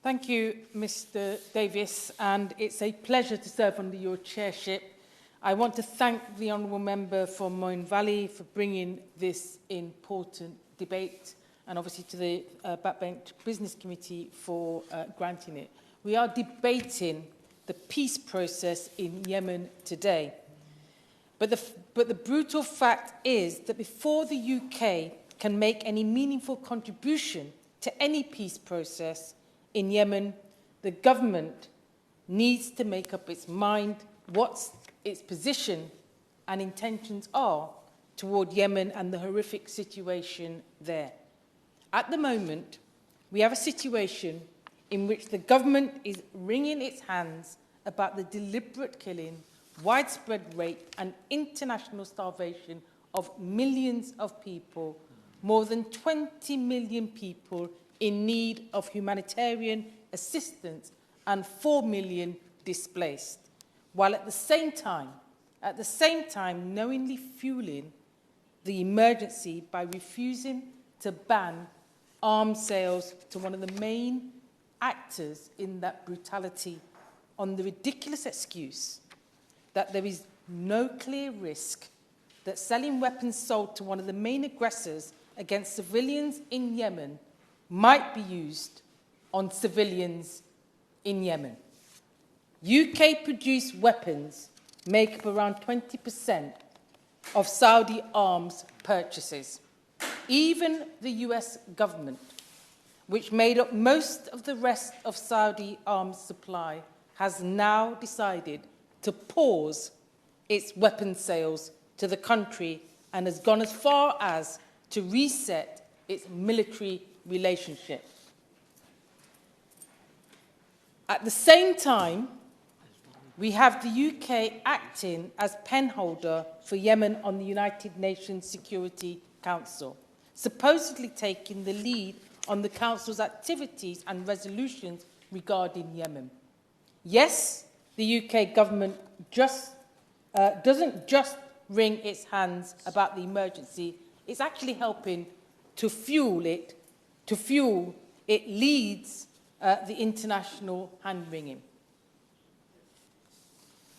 Thank you, Mr. Davis, and it's a pleasure to serve under your chairship. I want to thank the Honourable Member for Moyne Valley for bringing this important debate, and obviously to the Backbench Business Committee for granting it. We are debating the peace process in Yemen today. But the brutal fact is that before the UK can make any meaningful contribution to any peace process in Yemen, the government needs to make up its mind what its position and intentions are toward Yemen and the horrific situation there. At the moment, we have a situation in which the government is wringing its hands about the deliberate killing, widespread rape and international starvation of millions of people, more than 20 million people in need of humanitarian assistance and 4 million displaced, while at the same time knowingly fueling the emergency by refusing to ban arms sales to one of the main actors in that brutality on the ridiculous excuse that there is no clear risk that selling weapons sold to one of the main aggressors against civilians in Yemen might be used on civilians in Yemen. UK-produced weapons make up around 20% of Saudi arms purchases. Even the US government, which made up most of the rest of Saudi arms supply, has now decided to pause its weapons sales to the country and has gone as far as to reset its military relationship. At the same time, we have the UK acting as penholder for Yemen on the United Nations Security Council, supposedly taking the lead on the Council's activities and resolutions regarding Yemen. Yes, the UK government doesn't just wring its hands about the emergency, it's actually helping to fuel it. It leads the international hand-wringing.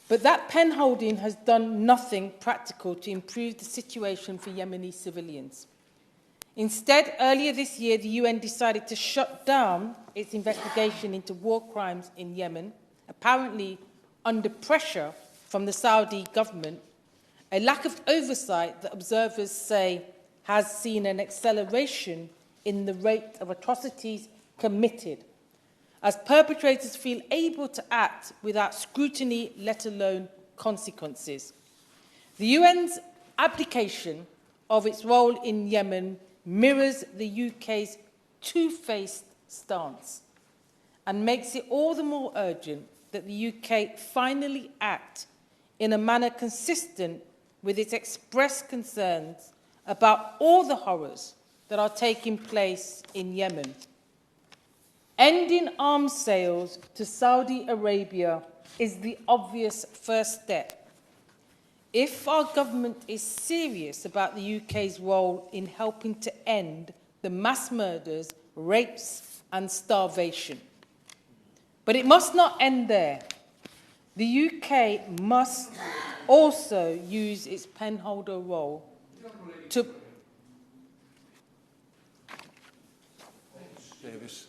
But that pen-holding has done nothing practical to improve the situation for Yemeni civilians. Instead, earlier this year, the UN decided to shut down its investigation into war crimes in Yemen, apparently under pressure from the Saudi government, a lack of oversight that observers say has seen an acceleration in the rate of atrocities committed, as perpetrators feel able to act without scrutiny, let alone consequences. The UN's abdication of its role in Yemen mirrors the UK's two-faced stance and makes it all the more urgent that the UK finally act in a manner consistent with its expressed concerns about all the horrors that are taking place in Yemen. Ending arms sales to Saudi Arabia is the obvious first step. If our government is serious about the UK's role in helping to end the mass murders, rapes and starvation. But it must not end there. The UK must also use its penholder role to... Davis.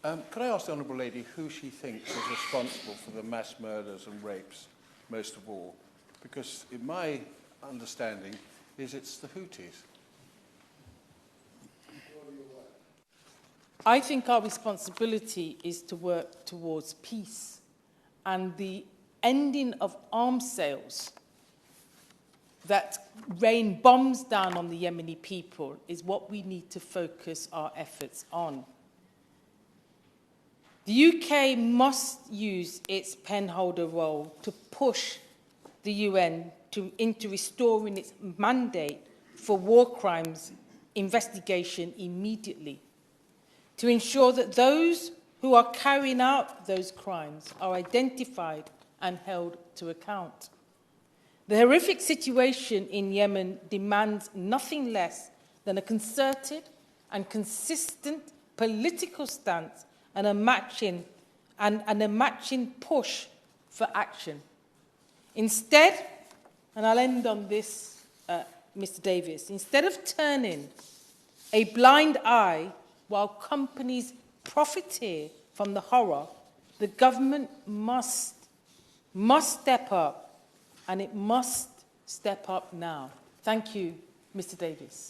Could I ask the Honourable Lady who she thinks is responsible for the mass murders and rapes most of all? Because in my understanding is it's the Houthis. I think our responsibility is to work towards peace, and the ending of arms sales that rain bombs down on the Yemeni people is what we need to focus our efforts on. The UK must use its penholder role to push the UN into restoring its mandate for war crimes investigation immediately, to ensure that those who are carrying out those crimes are identified and held to account. The horrific situation in Yemen demands nothing less than a concerted and consistent political stance and a matching push for action. Instead, and I'll end on this, Mr. Davis, instead of turning a blind eye while companies profiteer from the horror, the government must step up, and it must step up now. Thank you, Mr. Davis.